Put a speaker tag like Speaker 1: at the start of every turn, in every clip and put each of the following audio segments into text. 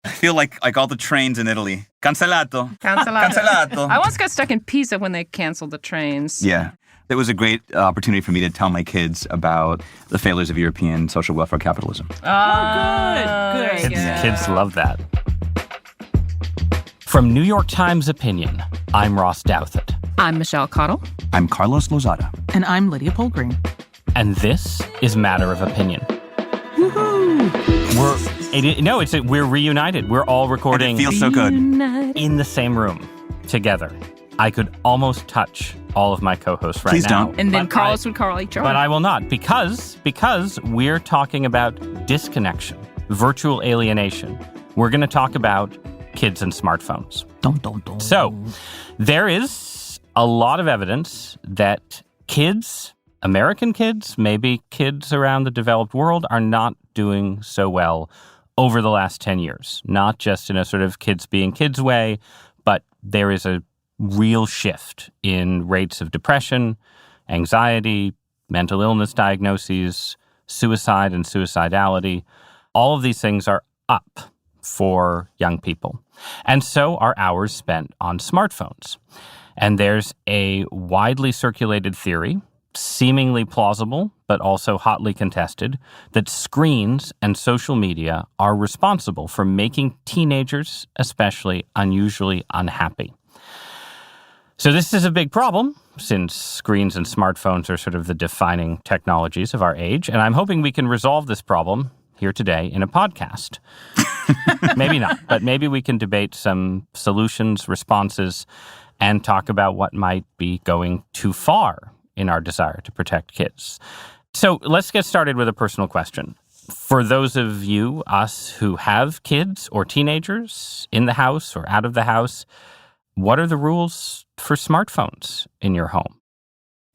Speaker 1: I feel like all the trains in Italy. Cancelato.
Speaker 2: Cancelato. I once got stuck in Pisa when they canceled the trains.
Speaker 1: Yeah. It was a great opportunity for me to tell my kids about the failures of European social welfare capitalism.
Speaker 2: Good.
Speaker 3: Kids love that. From New York Times Opinion, I'm Ross Douthat.
Speaker 2: I'm Michelle Cottle.
Speaker 1: I'm Carlos Lozada.
Speaker 4: And I'm Lydia Polgreen.
Speaker 3: And this is Matter of Opinion.
Speaker 4: Woohoo!
Speaker 3: We're reunited. We're all recording.
Speaker 1: And it feels so good.
Speaker 3: In the same room, together. I could almost touch all of my co-hosts right
Speaker 1: Please
Speaker 3: now.
Speaker 1: don't.
Speaker 2: And then Carlos would call each other.
Speaker 3: But I will not, because we're talking about disconnection, virtual alienation. We're going to talk about kids and smartphones. So, there is a lot of evidence that kids, American kids, maybe kids around the developed world, are not doing so well over the last 10 years. Not just in a sort of kids being kids way, but there is a real shift in rates of depression, anxiety, mental illness diagnoses, suicide and suicidality. All of these things are up for young people. And so are hours spent on smartphones. And there's a widely circulated theory, seemingly plausible, but also hotly contested, that screens and social media are responsible for making teenagers, especially, unusually unhappy. So this is a big problem, since screens and smartphones are sort of the defining technologies of our age, and I'm hoping we can resolve this problem here today in a podcast. Maybe not, but maybe we can debate some solutions, responses, and talk about what might be going too far in our desire to protect kids. So let's get started with a personal question. For those of you, us, who have kids or teenagers in the house or out of the house, what are the rules for smartphones in your home?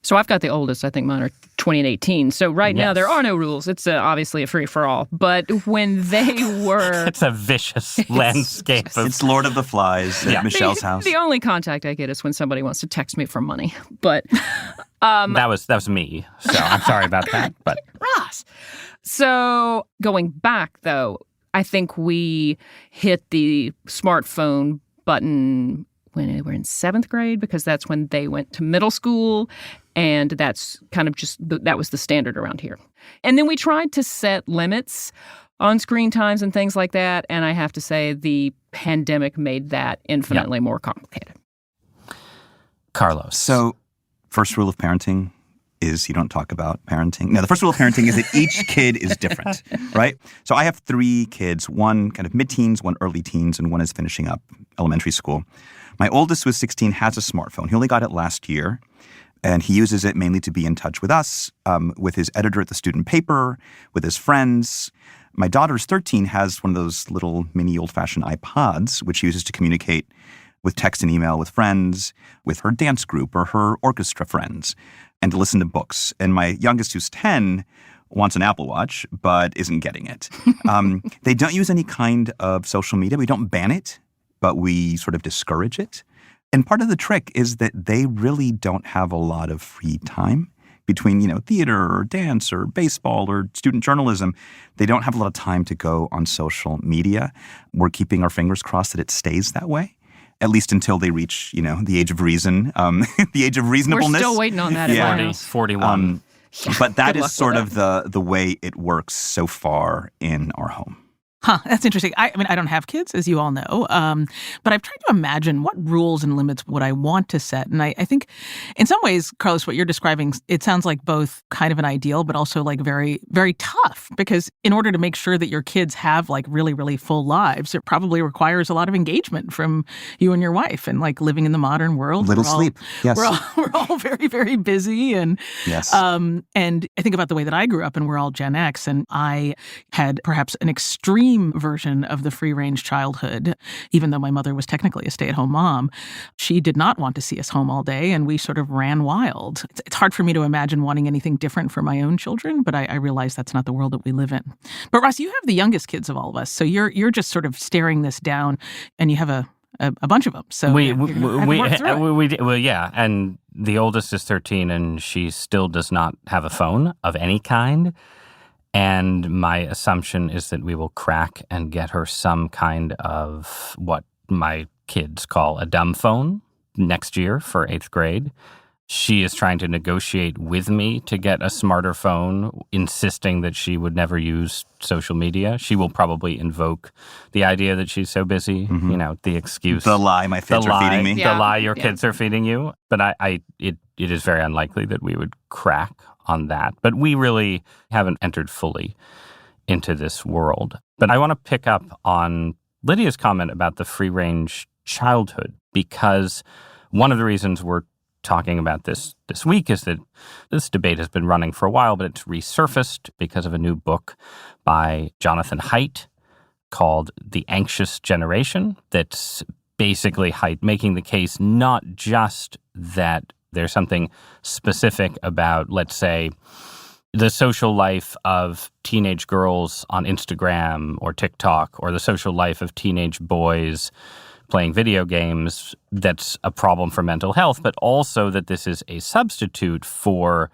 Speaker 2: So I've got the oldest. I think mine are 20 and 18. So now there are no rules. It's obviously a free-for-all. But when they were...
Speaker 3: It's a vicious landscape.
Speaker 1: It's Lord of the Flies at Michelle's house.
Speaker 2: The only contact I get is when somebody wants to text me for money. But...
Speaker 3: that was me. So I'm sorry about that. But
Speaker 2: Ross. So going back, though, I think we hit the smartphone button when they were in 7th grade, because that's when they went to middle school, and that's kind of just, that was the standard around here. And then we tried to set limits on screen times and things like that, and I have to say the pandemic made that infinitely more complicated.
Speaker 3: Carlos.
Speaker 1: So, first rule of parenting is you don't talk about parenting. No, the first rule of parenting is that each kid is different, right? So I have 3 kids, one kind of mid-teens, one early teens, and one is finishing up elementary school. My oldest, who is 16, has a smartphone. He only got it last year, and he uses it mainly to be in touch with us, with his editor at the student paper, with his friends. My daughter's 13, has one of those little mini old-fashioned iPods, which she uses to communicate with text and email with friends, with her dance group or her orchestra friends, and to listen to books. And my youngest, who's 10, wants an Apple Watch, but isn't getting it. They don't use any kind of social media. We don't ban it, but we sort of discourage it. And part of the trick is that they really don't have a lot of free time between, theater or dance or baseball or student journalism. They don't have a lot of time to go on social media. We're keeping our fingers crossed that it stays that way, at least until they reach, the age of reason, the age of reasonableness.
Speaker 2: We're still waiting on that.
Speaker 3: Yeah. 41.
Speaker 1: But that is sort of the way it works so far in our home.
Speaker 4: Huh, that's interesting. I mean, I don't have kids, as you all know, but I've tried to imagine what rules and limits would I want to set. And I think in some ways, Carlos, what you're describing, it sounds like both kind of an ideal, but also like very, very tough, because in order to make sure that your kids have like really, really full lives, it probably requires a lot of engagement from you and your wife, and like living in the modern world.
Speaker 1: Little sleep. Yes.
Speaker 4: We're all very, very busy. And,
Speaker 1: yes.
Speaker 4: And I think about the way that I grew up, and we're all Gen X, and I had perhaps an extreme version of the free-range childhood. Even though my mother was technically a stay-at-home mom, she did not want to see us home all day, and we sort of ran wild. It's hard for me to imagine wanting anything different for my own children, but I realize that's not the world that we live in. But Ross, you have the youngest kids of all of us, so you're just sort of staring this down, and you have a bunch of them. So
Speaker 3: yeah, and the oldest is 13, and she still does not have a phone of any kind. And my assumption is that we will crack and get her some kind of what my kids call a dumb phone next year for 8th grade. She is trying to negotiate with me to get a smarter phone, insisting that she would never use social media. She will probably invoke the idea that she's so busy, the excuse.
Speaker 1: The lie my kids are feeding me.
Speaker 3: The lie your kids are feeding you. But it is very unlikely that we would crack on that. But we really haven't entered fully into this world. But I want to pick up on Lydia's comment about the free-range childhood, because one of the reasons we're talking about this week is that this debate has been running for a while, but it's resurfaced because of a new book by Jonathan Haidt called The Anxious Generation, that's basically Haidt making the case not just that there's something specific about, let's say, the social life of teenage girls on Instagram or TikTok, or the social life of teenage boys playing video games that's a problem for mental health, but also that this is a substitute for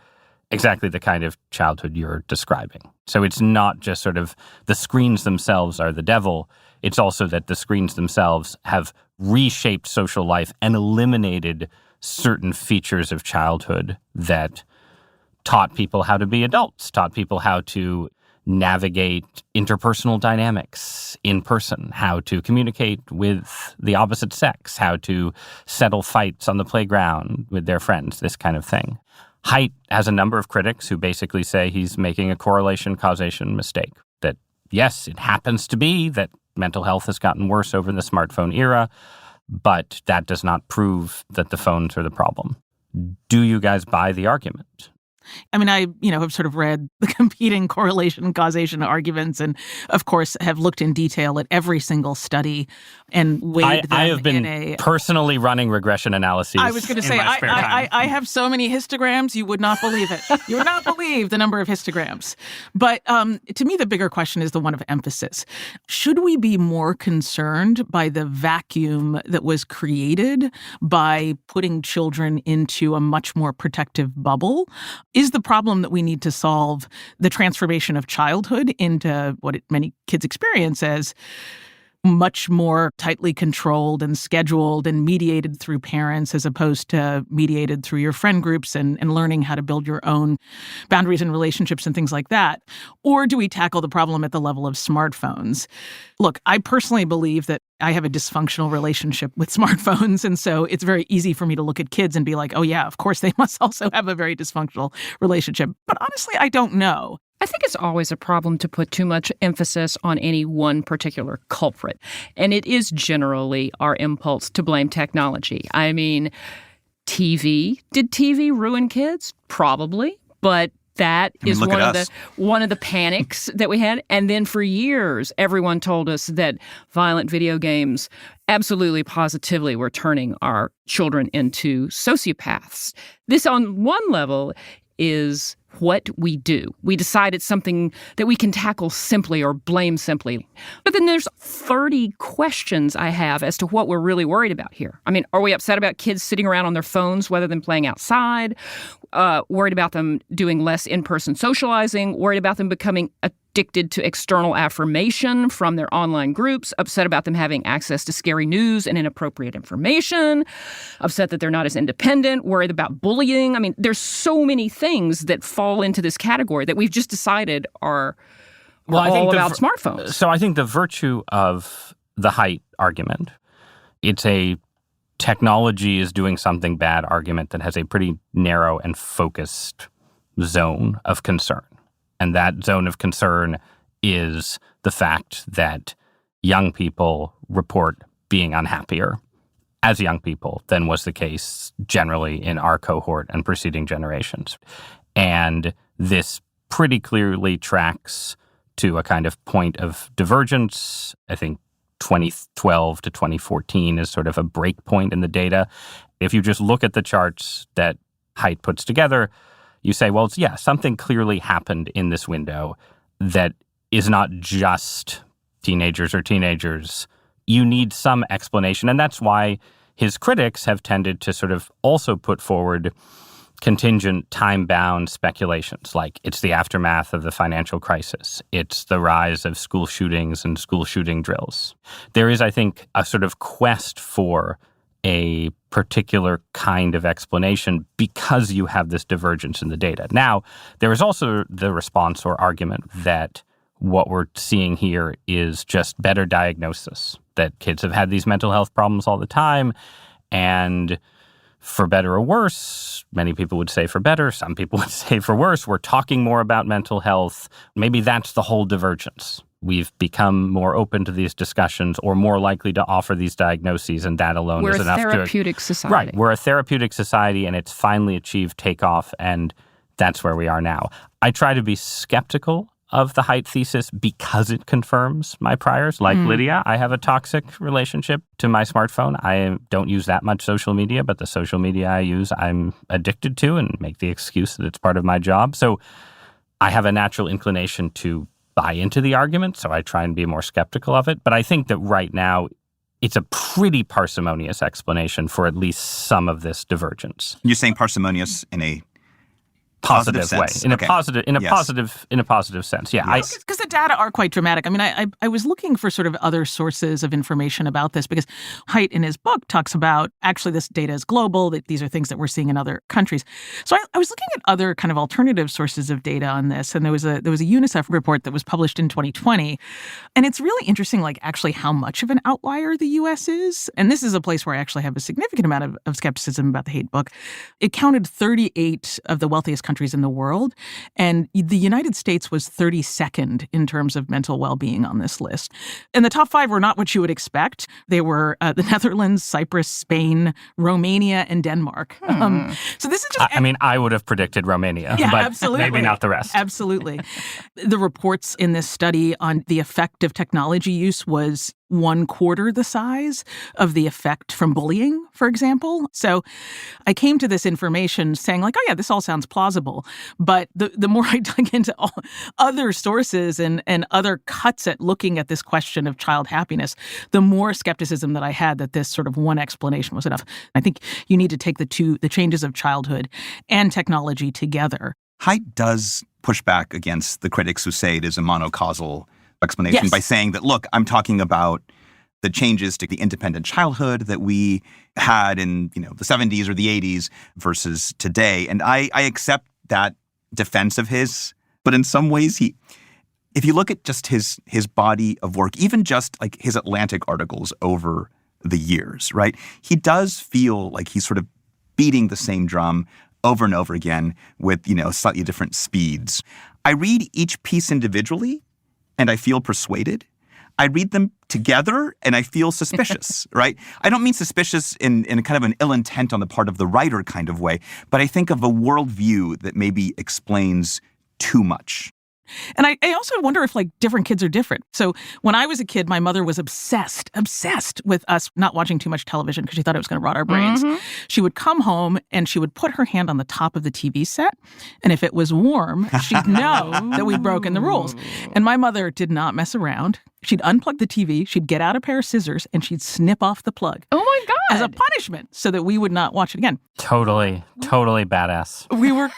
Speaker 3: exactly the kind of childhood you're describing. So it's not just sort of the screens themselves are the devil. It's also that the screens themselves have reshaped social life and eliminated certain features of childhood that taught people how to be adults, taught people how to navigate interpersonal dynamics in person, how to communicate with the opposite sex, how to settle fights on the playground with their friends, this kind of thing. Haidt has a number of critics who basically say he's making a correlation-causation mistake, that yes, it happens to be that mental health has gotten worse over the smartphone era, but that does not prove that the phones are the problem. Do you guys buy the argument?
Speaker 4: I mean, I, have sort of read the competing correlation and causation arguments, and of course have looked in detail at every single study and weighed them.
Speaker 3: I have been personally running regression analyses.
Speaker 4: I was going to say, I have so many histograms, you would not believe it. You would not believe the number of histograms. But to me, the bigger question is the one of emphasis. Should we be more concerned by the vacuum that was created by putting children into a much more protective bubble? Is the problem that we need to solve the transformation of childhood into what many kids experience as much more tightly controlled and scheduled and mediated through parents, as opposed to mediated through your friend groups and learning how to build your own boundaries and relationships and things like that? Or do we tackle the problem at the level of smartphones? Look, I personally believe that I have a dysfunctional relationship with smartphones, and so it's very easy for me to look at kids and be like, oh yeah, of course they must also have a very dysfunctional relationship. But honestly, I don't know.
Speaker 2: I think it's always a problem to put too much emphasis on any one particular culprit. And it is generally our impulse to blame technology. I mean, TV. Did TV ruin kids? Probably. But that is one of the panics that we had. And then for years, everyone told us that violent video games absolutely positively were turning our children into sociopaths. This, on one level, is what we do. We decide it's something that we can tackle simply or blame simply. But then there's 30 questions I have as to what we're really worried about here. I mean, are we upset about kids sitting around on their phones rather than playing outside? Worried about them doing less in-person socializing? Worried about them becoming addicted to external affirmation from their online groups? Upset about them having access to scary news and inappropriate information? Upset that they're not as independent? Worried about bullying? I mean, there's so many things that fall into this category that we've just decided are all about smartphones.
Speaker 3: So I think the virtue of the Haidt argument, it's a technology is doing something bad argument that has a pretty narrow and focused zone of concern. And that zone of concern is the fact that young people report being unhappier as young people than was the case generally in our cohort and preceding generations. And this pretty clearly tracks to a kind of point of divergence. I think 2012 to 2014 is sort of a break point in the data. If you just look at the charts that Haidt puts together, you say, well, something clearly happened in this window that is not just teenagers. You need some explanation. And that's why his critics have tended to sort of also put forward contingent, time-bound speculations, like it's the aftermath of the financial crisis. It's the rise of school shootings and school shooting drills. There is, I think, a sort of quest for a particular kind of explanation because you have this divergence in the data. Now, there is also the response or argument that what we're seeing here is just better diagnosis, that kids have had these mental health problems all the time, and for better or worse, many people would say for better, some people would say for worse, we're talking more about mental health. Maybe that's the whole divergence. We've become more open to these discussions or more likely to offer these diagnoses, and that alone is enough to...
Speaker 2: We're a therapeutic society.
Speaker 3: Right. We're a therapeutic society, and it's finally achieved takeoff, and that's where we are now. I try to be skeptical of the Haidt thesis because it confirms my priors. Like Lydia, I have a toxic relationship to my smartphone. I don't use that much social media, but the social media I use, I'm addicted to and make the excuse that it's part of my job. So I have a natural inclination to buy into the argument, so I try and be more skeptical of it. But I think that right now, it's a pretty parsimonious explanation for at least some of this divergence.
Speaker 1: You're saying parsimonious in a positive
Speaker 3: way,
Speaker 1: sense.
Speaker 3: in a positive sense. Yeah,
Speaker 1: yes.
Speaker 4: Because the data are quite dramatic. I mean, I was looking for sort of other sources of information about this because Haidt in his book talks about actually this data is global, that these are things that we're seeing in other countries. So I was looking at other kind of alternative sources of data on this, and there was a UNICEF report that was published in 2020, and it's really interesting, like actually how much of an outlier the U.S. is. And this is a place where I actually have a significant amount of skepticism about the Haidt book. It counted 38 of the wealthiest countries in the world, and the United States was 32nd in terms of mental well-being on this list. And the top 5 were not what you would expect. They were the Netherlands, Cyprus, Spain, Romania, and Denmark. So this is just...
Speaker 3: I mean, I would have predicted Romania,
Speaker 4: yeah,
Speaker 3: but
Speaker 4: absolutely.
Speaker 3: Maybe not the rest.
Speaker 4: Absolutely. The reports in this study on the effect of technology use was 1/4 the size of the effect from bullying, for example. So I came to this information saying like, oh yeah, this all sounds plausible. But the more I dug into all other sources and other cuts at looking at this question of child happiness, the more skepticism that I had that this sort of one explanation was enough. I think you need to take the changes of childhood and technology together.
Speaker 1: Haidt does push back against the critics who say it is a monocausal explanation by saying that, look, I'm talking about the changes to the independent childhood that we had in, the 70s or the 80s versus today. And I accept that defense of his, but in some ways if you look at just his body of work, even just like his Atlantic articles over the years, right? He does feel like he's sort of beating the same drum over and over again with, slightly different speeds. I read each piece individually and I feel persuaded. I read them together and I feel suspicious, right? I don't mean suspicious in kind of an ill intent on the part of the writer kind of way, but I think of a worldview that maybe explains too much.
Speaker 4: And I also wonder if, like, different kids are different. So when I was a kid, my mother was obsessed with us not watching too much television because she thought it was going to rot our brains. Mm-hmm. She would come home and she would put her hand on the top of the TV set. And if it was warm, she'd know that we'd broken the rules. And my mother did not mess around. She'd unplug the TV, she'd get out a pair of scissors, and she'd snip off the plug.
Speaker 2: Oh, my God.
Speaker 4: As a punishment so that we would not watch it again.
Speaker 3: Totally badass.
Speaker 4: We were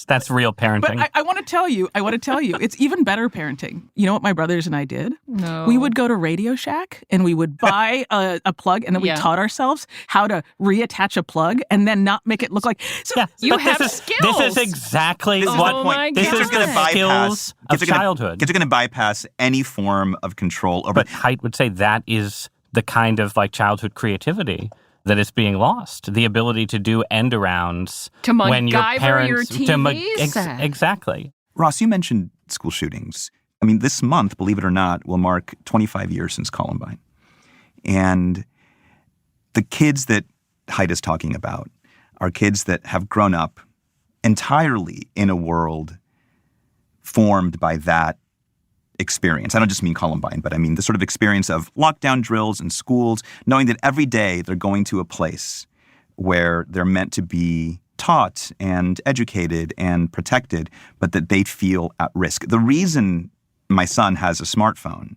Speaker 3: That's real parenting.
Speaker 4: But I want to tell you, it's even better parenting. You know what my brothers and I did?
Speaker 2: No.
Speaker 4: We would go to Radio Shack and we would buy a plug, and then we taught ourselves how to reattach a plug and then not make it look like... So
Speaker 3: yeah,
Speaker 2: you have skills.
Speaker 3: This is exactly
Speaker 1: this
Speaker 3: what...
Speaker 1: Is the point.
Speaker 3: This is the skills of childhood.
Speaker 1: Kids are going to bypass any form of control over...
Speaker 3: But Haidt would say that is the kind of like childhood creativity that is being lost. The ability to do end-arounds when your parents...
Speaker 2: your TV set.
Speaker 3: Exactly.
Speaker 1: Ross, you mentioned school shootings. I mean, this month, believe it or not, will mark 25 years since Columbine. And the kids that Haidt is talking about are kids that have grown up entirely in a world formed by that experience. I don't just mean Columbine, but I mean the sort of experience of lockdown drills in schools, knowing that every day they're going to a place where they're meant to be taught and educated and protected, but that they feel at risk. The reason my son has a smartphone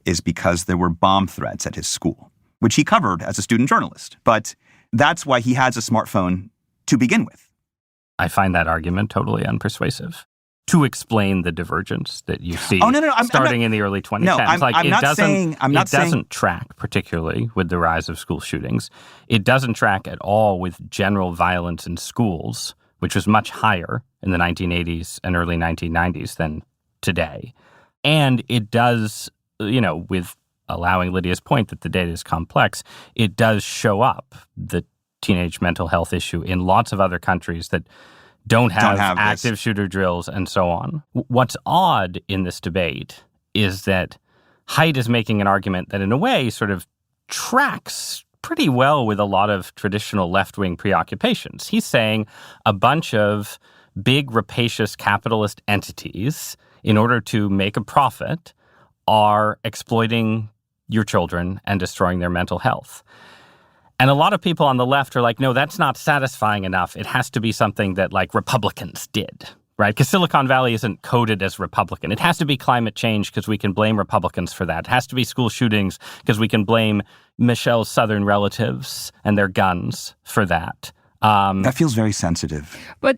Speaker 1: is because there were bomb threats at his school, which he covered as a student journalist. But that's why he has a smartphone to begin with.
Speaker 3: I find that argument totally unpersuasive to explain the divergence that you see starting in the early 2010s.
Speaker 1: No, it
Speaker 3: doesn't track particularly with the rise of school shootings. It doesn't track at all with general violence in schools, which was much higher in the 1980s and early 1990s than today. And it does, with allowing Lydia's point that the data is complex, it does show up, the teenage mental health issue, in lots of other countries that don't have active
Speaker 1: this.
Speaker 3: Shooter drills and so on. What's odd in this debate is that Haidt is making an argument that in a way sort of tracks pretty well with a lot of traditional left-wing preoccupations. He's saying a bunch of big rapacious capitalist entities, in order to make a profit, are exploiting your children and destroying their mental health. And a lot of people on the left are like, no, that's not satisfying enough. It has to be something that like Republicans did, right? Because Silicon Valley isn't coded as Republican. It has to be climate change because we can blame Republicans for that. It has to be school shootings because we can blame Michelle's Southern relatives and their guns for that.
Speaker 1: That feels very sensitive.
Speaker 2: But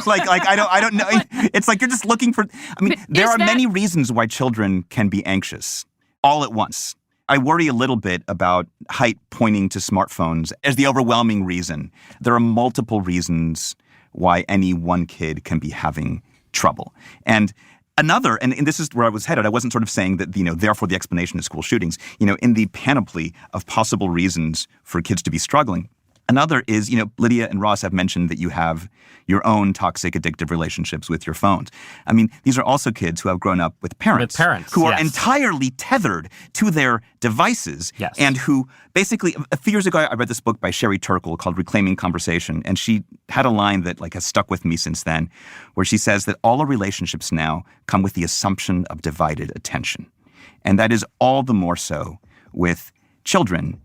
Speaker 1: like I don't know. It's like you're just looking for. I mean, there are many reasons why children can be anxious all at once. I worry a little bit about Haidt pointing to smartphones as the overwhelming reason. There are multiple reasons why any one kid can be having trouble. And another, and this is where I was headed, I wasn't sort of saying that, therefore the explanation is school shootings. In the panoply of possible reasons for kids to be struggling, another is, Lydia and Ross have mentioned that you have your own toxic, addictive relationships with your phones. I mean, these are also kids who have grown up with parents who are entirely tethered to their devices, and who basically, a few years ago, I read this book by Sherry Turkle called Reclaiming Conversation, and she had a line that has stuck with me since then, where she says that all our relationships now come with the assumption of divided attention. And that is all the more so with children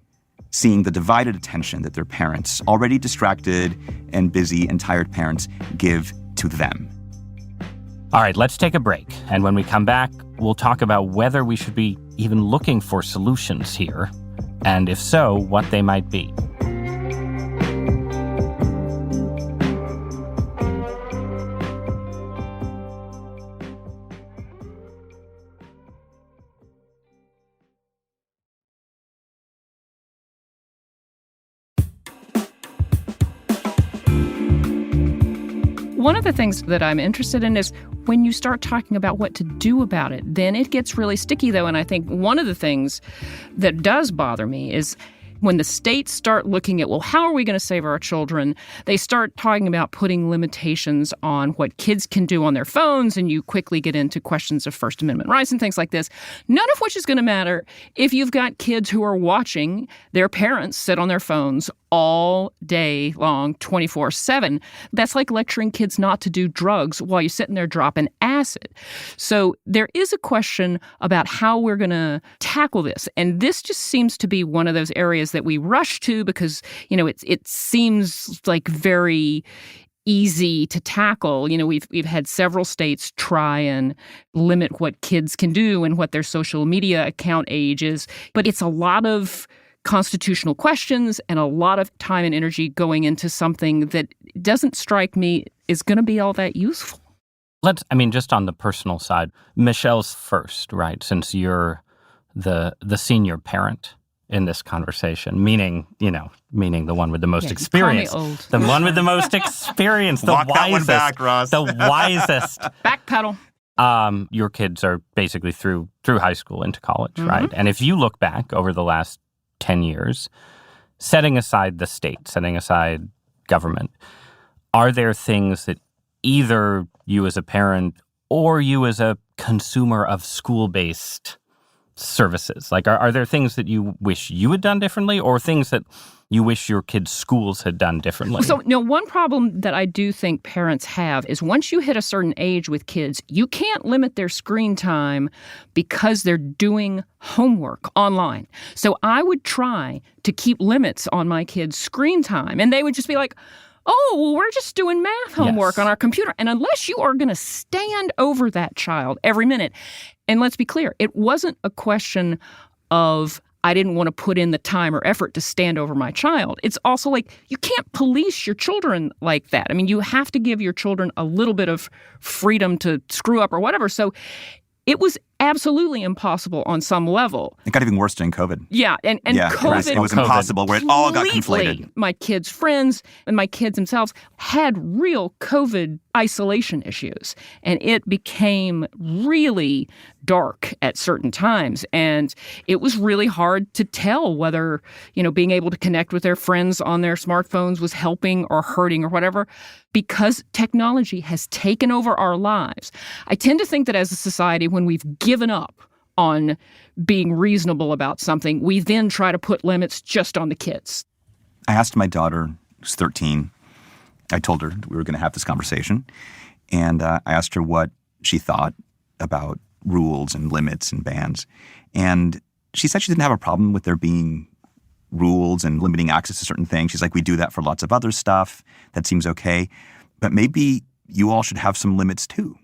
Speaker 1: seeing the divided attention that their parents, already distracted and busy and tired parents, give to them.
Speaker 3: All right, let's take a break. And when we come back, we'll talk about whether we should be even looking for solutions here, and if so, what they might be.
Speaker 2: One of the things that I'm interested in is when you start talking about what to do about it, then it gets really sticky, though. And I think one of the things that does bother me is when the states start looking at, well, how are we going to save our children? They start talking about putting limitations on what kids can do on their phones, and you quickly get into questions of First Amendment rights and things like this, none of which is going to matter if you've got kids who are watching their parents sit on their phones all day long, 24/7. That's like lecturing kids not to do drugs while you're sitting there dropping acid. So there is a question about how we're going to tackle this. And this just seems to be one of those areas that we rush to because, it seems like very easy to tackle. We've had several states try and limit what kids can do and what their social media account age is. But it's a lot of constitutional questions and a lot of time and energy going into something that doesn't strike me is going to be all that useful.
Speaker 3: Just on the personal side, Michelle's first, right? Since you're the senior parent in this conversation, meaning the one with the most experience.
Speaker 2: Call me old.
Speaker 3: The one with the most experience, the
Speaker 1: Walk
Speaker 3: wisest.
Speaker 1: That one back, Ross.
Speaker 3: The wisest.
Speaker 2: Backpedal.
Speaker 3: Your kids are basically through high school into college, right? And if you look back over the last 10 years, setting aside the state, setting aside government, are there things that either you as a parent or you as a consumer of school-based services, are there things that you wish you had done differently or things that you wish your kids' schools had done differently?
Speaker 2: So, one problem that I do think parents have is once you hit a certain age with kids, you can't limit their screen time because they're doing homework online. So I would try to keep limits on my kids' screen time, and they would just be like, oh, well, we're just doing math homework on our computer. And unless you are going to stand over that child every minute, and let's be clear, it wasn't a question of I didn't want to put in the time or effort to stand over my child. It's also like you can't police your children like that. I mean, you have to give your children a little bit of freedom to screw up or whatever. So it was absolutely impossible on some level.
Speaker 1: It got even worse during COVID.
Speaker 2: Yeah, and COVID...
Speaker 1: It was impossible where it all got conflated.
Speaker 2: My kids' friends and my kids themselves had real COVID isolation issues. And it became really dark at certain times. And it was really hard to tell whether, being able to connect with their friends on their smartphones was helping or hurting or whatever, because technology has taken over our lives. I tend to think that as a society, when we've given up on being reasonable about something, we then try to put limits just on the kids.
Speaker 1: I asked my daughter, who's 13, I told her we were going to have this conversation, and I asked her what she thought about rules and limits and bans. And she said she didn't have a problem with there being rules and limiting access to certain things. She's like, we do that for lots of other stuff. That seems okay. But maybe you all should have some limits too.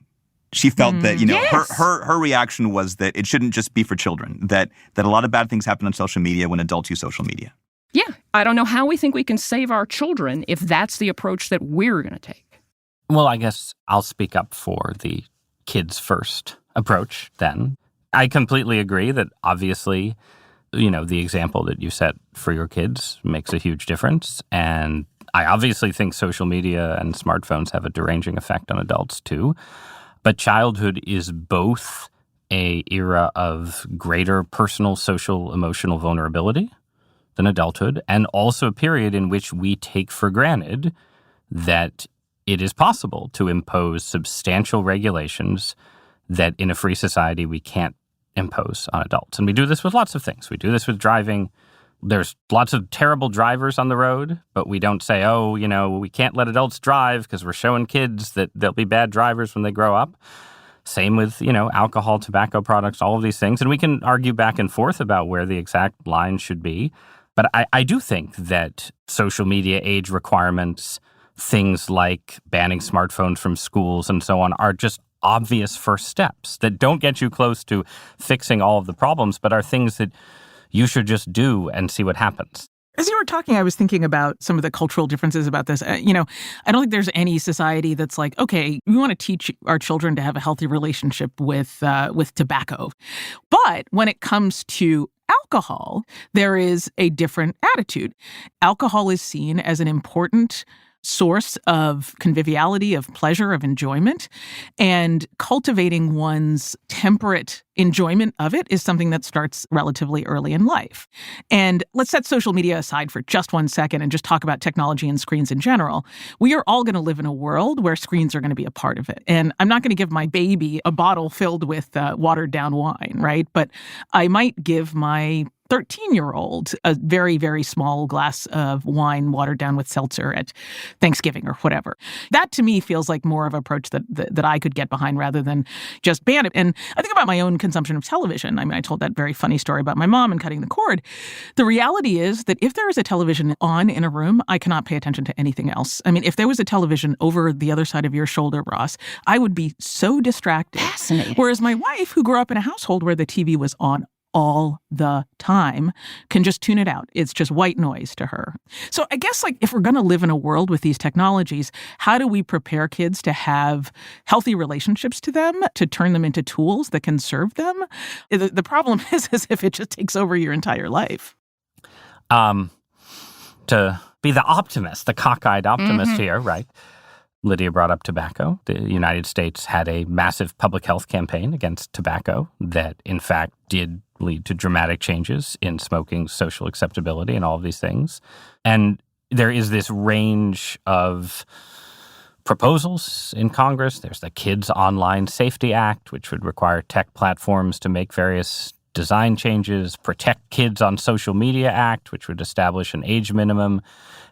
Speaker 1: She felt that,
Speaker 2: yes.
Speaker 1: her reaction was that it shouldn't just be for children, that a lot of bad things happen on social media when adults use social media.
Speaker 2: Yeah. I don't know how we think we can save our children if that's the approach that we're going to take.
Speaker 3: Well, I guess I'll speak up for the kids first approach then. I completely agree that obviously, the example that you set for your kids makes a huge difference. And I obviously think social media and smartphones have a deranging effect on adults too. But childhood is both an era of greater personal, social, emotional vulnerability than adulthood, and also a period in which we take for granted that it is possible to impose substantial regulations that in a free society we can't impose on adults. And we do this with lots of things. We do this with driving. There's lots of terrible drivers on the road, but we don't say, we can't let adults drive because we're showing kids that they'll be bad drivers when they grow up. Same with, alcohol, tobacco products, all of these things. And we can argue back and forth about where the exact line should be. But I do think that social media age requirements, things like banning smartphones from schools and so on, are just obvious first steps that don't get you close to fixing all of the problems, but are things that you should just do and see what happens.
Speaker 4: As you were talking, I was thinking about some of the cultural differences about this. I don't think there's any society that's like, okay, we want to teach our children to have a healthy relationship with tobacco. But when it comes to alcohol, there is a different attitude. Alcohol is seen as an important source of conviviality, of pleasure, of enjoyment. And cultivating one's temperate enjoyment of it is something that starts relatively early in life. And let's set social media aside for just 1 second and just talk about technology and screens in general. We are all going to live in a world where screens are going to be a part of it. And I'm not going to give my baby a bottle filled with watered down wine, right? But I might give my 13-year-old a very, very small glass of wine watered down with seltzer at Thanksgiving or whatever. That to me feels like more of an approach that I could get behind rather than just ban it. And I think about my own consumption of television. I mean, I told that very funny story about my mom and cutting the cord. The reality is that if there is a television on in a room, I cannot pay attention to anything else. I mean, if there was a television over the other side of your shoulder, Ross, I would be so distracted.
Speaker 2: Fascinating.
Speaker 4: Whereas my wife, who grew up in a household where the TV was on all the time, can just tune it out. It's just white noise to her. So I guess if we're going to live in a world with these technologies, how do we prepare kids to have healthy relationships to them, to turn them into tools that can serve them? The problem is if it just takes over your entire life.
Speaker 3: To be the optimist, the cockeyed optimist here, right? Lydia brought up tobacco. The United States had a massive public health campaign against tobacco that, in fact, did lead to dramatic changes in smoking's social acceptability and all of these things. And there is this range of proposals in Congress. There's the Kids Online Safety Act, which would require tech platforms to make various design changes, Protect Kids on Social Media Act, which would establish an age minimum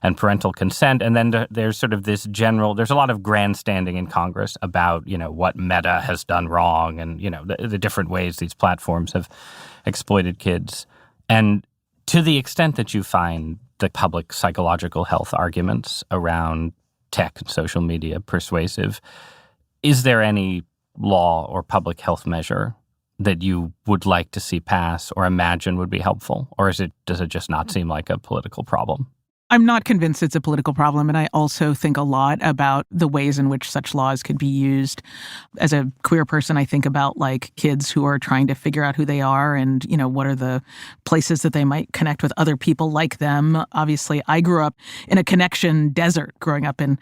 Speaker 3: and parental consent. And then there's sort of this there's a lot of grandstanding in Congress about, what Meta has done wrong and, the different ways these platforms have exploited kids. And to the extent that you find the public psychological health arguments around tech and social media persuasive, is there any law or public health measure that you would like to see pass or imagine would be helpful? Or does it just not seem like a political problem?
Speaker 4: I'm not convinced it's a political problem, and I also think a lot about the ways in which such laws could be used. As a queer person, I think about like kids who are trying to figure out who they are and, what are the places that they might connect with other people like them. Obviously, I grew up in a connection desert growing up in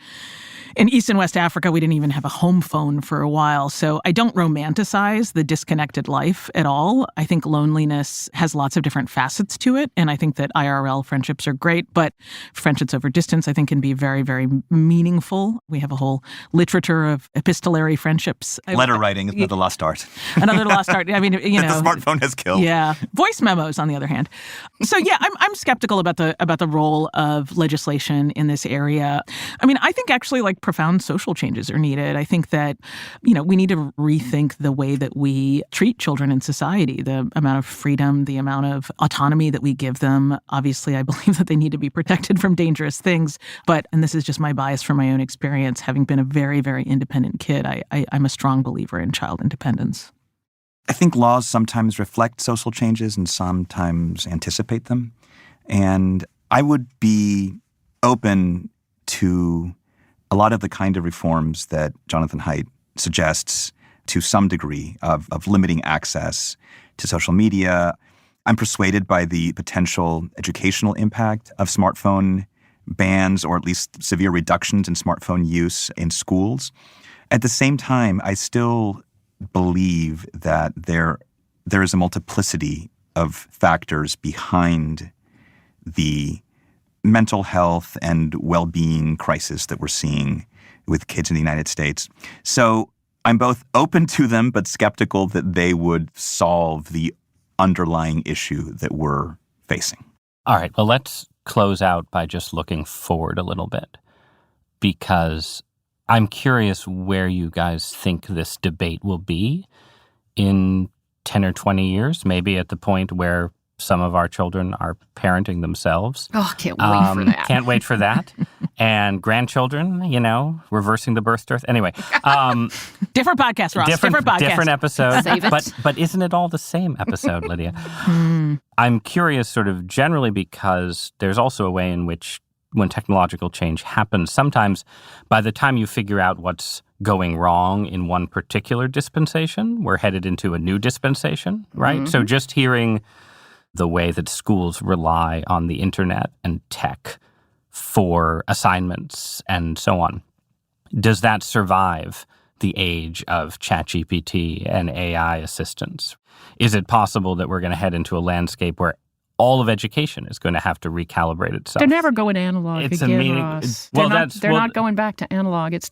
Speaker 4: East and West Africa. We didn't even have a home phone for a while. So I don't romanticize the disconnected life at all. I think loneliness has lots of different facets to it. And I think that IRL friendships are great, but friendships over distance, I think, can be very, very meaningful. We have a whole literature of epistolary friendships.
Speaker 1: Letter writing is another lost art.
Speaker 4: Another lost art. I mean,
Speaker 1: that the smartphone has killed.
Speaker 4: Yeah. Voice memos, on the other hand. So yeah, I'm skeptical about the role of legislation in this area. I mean, I think actually like profound social changes are needed. I think that, we need to rethink the way that we treat children in society, the amount of freedom, the amount of autonomy that we give them. Obviously, I believe that they need to be protected from dangerous things. But, and this is just my bias from my own experience, having been a very, very independent kid, I'm a strong believer in child independence.
Speaker 1: I think laws sometimes reflect social changes and sometimes anticipate them. And I would be open to a lot of the kind of reforms that Jonathan Haidt suggests to some degree of limiting access to social media. I'm persuaded by the potential educational impact of smartphone bans, or at least severe reductions in smartphone use in schools. At the same time, I still believe that there is a multiplicity of factors behind the mental health and well-being crisis that we're seeing with kids in the United States. So I'm both open to them, but skeptical that they would solve the underlying issue that we're facing.
Speaker 3: All right, well, let's close out by just looking forward a little bit, because I'm curious where you guys think this debate will be in 10 or 20 years, maybe at the point where some of our children are parenting themselves.
Speaker 2: Oh, can't wait for that.
Speaker 3: Can't wait for that. And grandchildren, reversing the birth dearth. Anyway.
Speaker 4: Different podcast, Ross. Different podcast.
Speaker 3: Different episode.
Speaker 2: Save it.
Speaker 3: But isn't it all the same episode, Lydia? I'm curious sort of generally because there's also a way in which when technological change happens, sometimes by the time you figure out what's going wrong in one particular dispensation, we're headed into a new dispensation, right? Mm-hmm. So just hearing the way that schools rely on the internet and tech for assignments and so on. Does that survive the age of ChatGPT and AI assistants? Is it possible that we're going to head into a landscape where all of education is going to have to recalibrate itself?
Speaker 2: They're never going analog again, Ross. They're not going back to analog. It's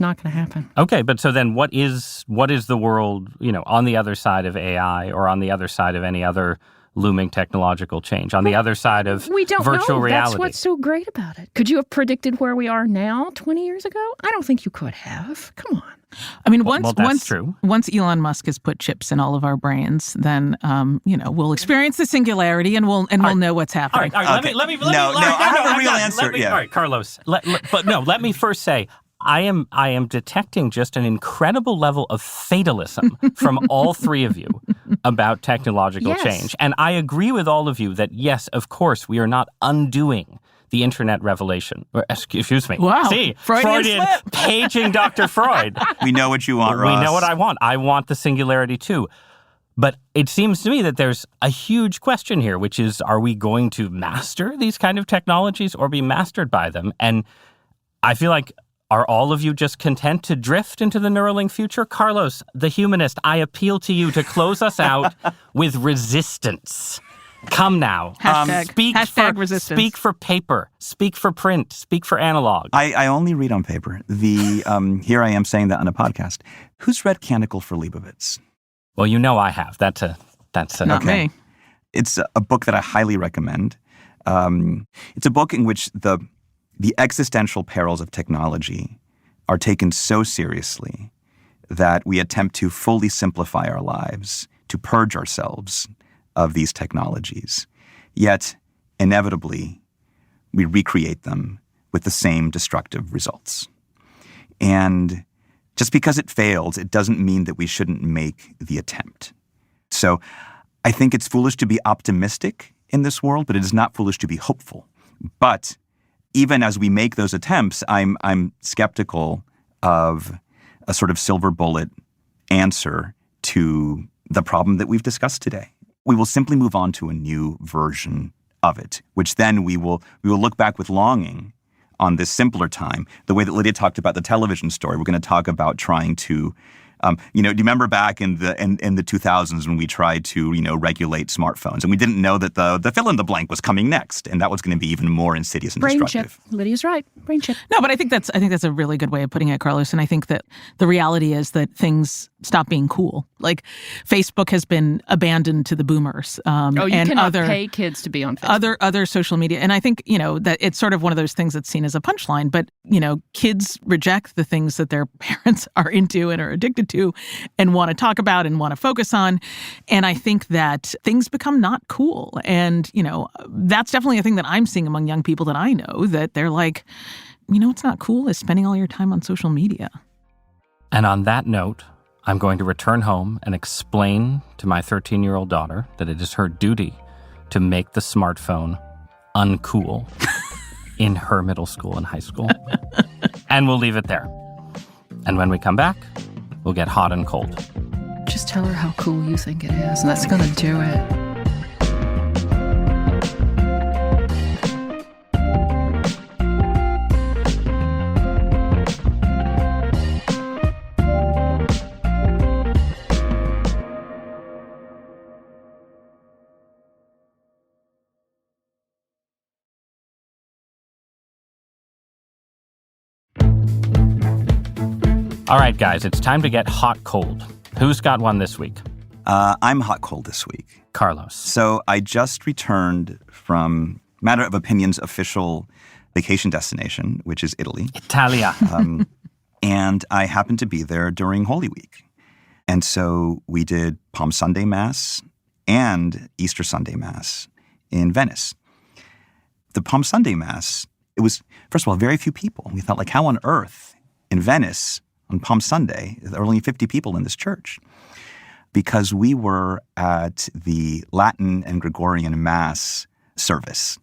Speaker 2: not going to happen.
Speaker 3: Okay, but so then what is the world, on the other side of AI or on the other side of any other looming technological change, on the other side of virtual reality?
Speaker 2: That's what's so great about it. Could you have predicted where we are now 20 years ago? I don't think you could have. Come on.
Speaker 4: I mean,
Speaker 3: true.
Speaker 4: Once Elon Musk has put chips in all of our brains, then we'll experience the singularity and we'll know what's happening.
Speaker 3: All right.
Speaker 1: Okay.
Speaker 3: Let me.
Speaker 1: I have a real answer.
Speaker 3: All right, Carlos. Let me first say, I am detecting just an incredible level of fatalism from all three of you about technological change. And I agree with all of you that, yes, of course, we are not undoing the internet revelation. Excuse me.
Speaker 4: Wow.
Speaker 3: See,
Speaker 4: Freudian slip.
Speaker 3: Paging Dr. Freud.
Speaker 1: We know what you want, Ross.
Speaker 3: We know what I want. I want the singularity too. But it seems to me that there's a huge question here, which is, are we going to master these kind of technologies or be mastered by them? And I feel like, are all of you just content to drift into the Neuralink future? Carlos, the humanist, I appeal to you to close us out with resistance. Come now.
Speaker 4: Hashtag resistance.
Speaker 3: Speak for paper. Speak for print. Speak for analog.
Speaker 1: I only read on paper. Here I am saying that on a podcast. Who's read Canticle for Leibovitz?
Speaker 3: Well, I have. That's
Speaker 4: Not me.
Speaker 1: It's a book that I highly recommend. It's a book in which the existential perils of technology are taken so seriously that we attempt to fully simplify our lives, to purge ourselves of these technologies. Yet, inevitably, we recreate them with the same destructive results. And Just because it fails, it doesn't mean that we shouldn't make the attempt. So I think it's foolish to be optimistic in this world, but it is not foolish to be hopeful. But even as we make those attempts, I'm skeptical of a sort of silver bullet answer to the problem that we've discussed today. We will simply move on to a new version of it, which then we will look back with longing on this simpler time. The way that Lydia talked about the television story, we're going to talk about trying to, do you remember back in the 2000s when we tried to, regulate smartphones, and we didn't know that the fill in the blank was coming next, and that was going to be even more insidious and
Speaker 2: Brain
Speaker 1: destructive.
Speaker 2: chip. Lydia's right. Brain chip.
Speaker 4: No, but I think that's a really good way of putting it, Carlos. And I think that the reality is that things stop being cool. Like Facebook has been abandoned to the boomers.
Speaker 2: You cannot pay kids to be on Facebook.
Speaker 4: Other social media. And I think, that it's sort of one of those things that's seen as a punchline. But, kids reject the things that their parents are into and are addicted to and want to talk about and want to focus on. And I think that things become not cool. And, that's definitely a thing that I'm seeing among young people that I know, that they're like, what's not cool is spending all your time on social media.
Speaker 3: And on that note, I'm going to return home and explain to my 13-year-old daughter that it is her duty to make the smartphone uncool in her middle school and high school. And we'll leave it there. And when we come back, we'll get hot and cold.
Speaker 2: Just tell her how cool you think it is, and that's going to do it.
Speaker 3: All right, guys, it's time to get hot cold. Who's got one this week?
Speaker 1: I'm hot cold this week.
Speaker 3: Carlos.
Speaker 1: So I just returned from Matter of Opinion's official vacation destination, which is Italy.
Speaker 3: Italia.
Speaker 1: And I happened to be there during Holy Week. And so we did Palm Sunday Mass and Easter Sunday Mass in Venice. The Palm Sunday Mass, it was, first of all, very few people. We thought, how on earth in Venice on Palm Sunday, there were only 50 people in this church? Because we were at the Latin and Gregorian Mass service.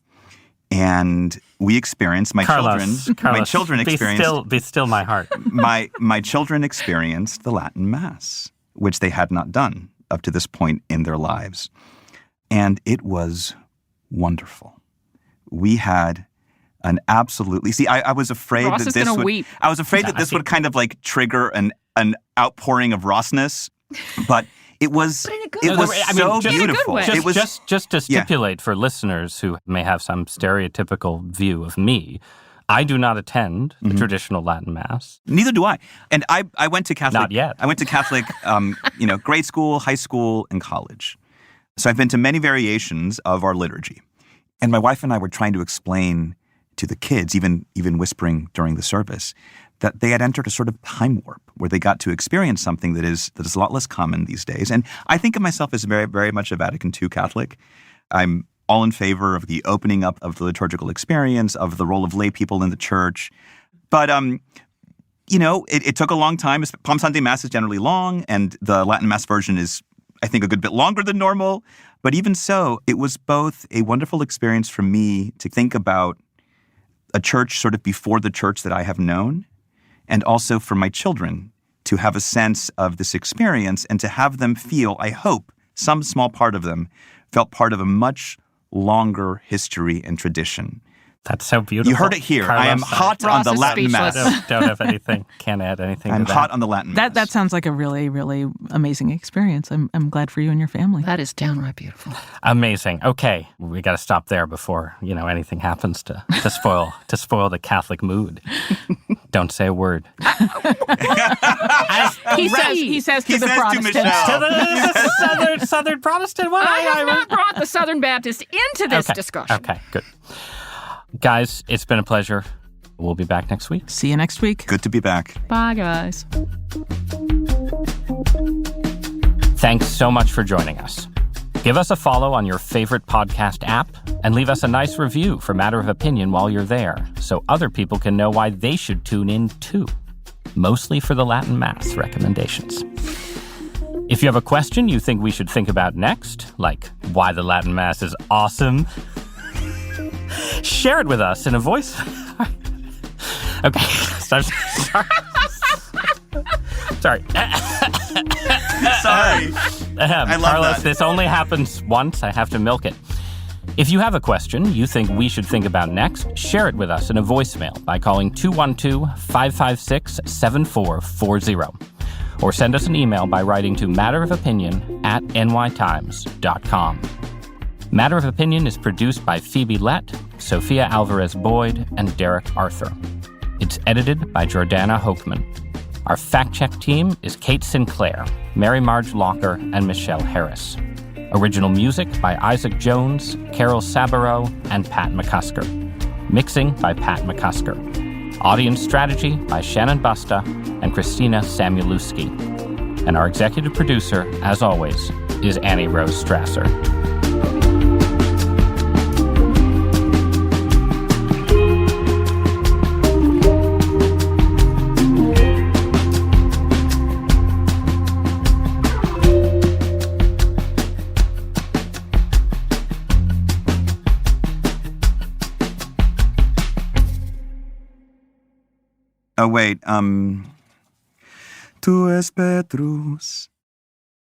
Speaker 1: And we experienced, my children experienced.
Speaker 3: Be still my heart.
Speaker 1: My children experienced the Latin Mass, which they had not done up to this point in their lives. And it was wonderful. We had an absolutely, I was afraid
Speaker 2: Ross
Speaker 1: that
Speaker 2: is
Speaker 1: this
Speaker 2: gonna
Speaker 1: would,
Speaker 2: weep.
Speaker 1: I was afraid that this would kind of trigger an outpouring of Rossness, but it was,
Speaker 2: But in a good
Speaker 1: it
Speaker 2: way.
Speaker 1: was
Speaker 3: I mean,
Speaker 1: so
Speaker 3: just-
Speaker 1: beautiful.
Speaker 2: in a good way.
Speaker 1: It was
Speaker 3: Just to stipulate for listeners who may have some stereotypical view of me, I do not attend the traditional Latin Mass.
Speaker 1: Neither do I. And I went to Catholic.
Speaker 3: Not yet.
Speaker 1: I went to Catholic, grade school, high school, and college. So I've been to many variations of our liturgy. And my wife and I were trying to explain to the kids, even whispering during the service, that they had entered a sort of time warp where they got to experience something that is a lot less common these days. And I think of myself as very, very much a Vatican II Catholic. I'm all in favor of the opening up of the liturgical experience, of the role of lay people in the church. But, it took a long time. Palm Sunday Mass is generally long, and the Latin Mass version is, I think, a good bit longer than normal. But even so, it was both a wonderful experience for me to think about a church sort of before the church that I have known, and also for my children to have a sense of this experience and to have them feel, I hope, some small part of them felt part of a much longer history and tradition.
Speaker 3: That's so beautiful.
Speaker 1: You heard it here.
Speaker 3: Carlos,
Speaker 1: I am hot on
Speaker 2: Ross
Speaker 1: the
Speaker 2: is
Speaker 1: Latin
Speaker 2: speechless.
Speaker 1: Mass.
Speaker 3: Don't have anything. Can't add anything
Speaker 1: I'm
Speaker 3: to that.
Speaker 1: hot on the Latin Mass.
Speaker 4: That sounds like a really, really amazing experience. I'm glad for you and your family.
Speaker 2: That is downright beautiful.
Speaker 3: Amazing. Okay, we got to stop there before anything happens to spoil the Catholic mood. Don't say a word.
Speaker 4: He says to the
Speaker 1: to
Speaker 4: Protestants.
Speaker 1: Michelle.
Speaker 3: the Southern Protestant one.
Speaker 2: I have not brought the Southern Baptist into this
Speaker 3: Okay.
Speaker 2: discussion.
Speaker 3: Okay, good. Guys, it's been a pleasure. We'll be back next week.
Speaker 4: See you next week.
Speaker 1: Good to be back.
Speaker 2: Bye, guys.
Speaker 3: Thanks so much for joining us. Give us a follow on your favorite podcast app and leave us a nice review for Matter of Opinion while you're there so other people can know why they should tune in too. mostly for the Latin Mass recommendations. If you have a question you think we should think about next, like why the Latin Mass is awesome, share it with us in a voice. Okay, sorry. Sorry.
Speaker 1: Sorry. I love
Speaker 3: Carlos,
Speaker 1: that.
Speaker 3: this only happens once. I have to milk it. If you have a question you think we should think about next, share it with us in a voicemail by calling 212-556-7440. Or send us an email by writing to matterofopinion@nytimes.com. Matter of Opinion is produced by Phoebe Lett, Sophia Alvarez-Boyd, and Derek Arthur. It's edited by Jordana Hochman. Our fact-check team is Kate Sinclair, Mary Marge Locker, and Michelle Harris. Original music by Isaac Jones, Carol Sabaro, and Pat McCusker. Mixing by Pat McCusker. Audience strategy by Shannon Busta and Christina Samuelewski. And our executive producer, as always, is Annie Rose Strasser.
Speaker 1: Oh, wait. Tu es Petrus.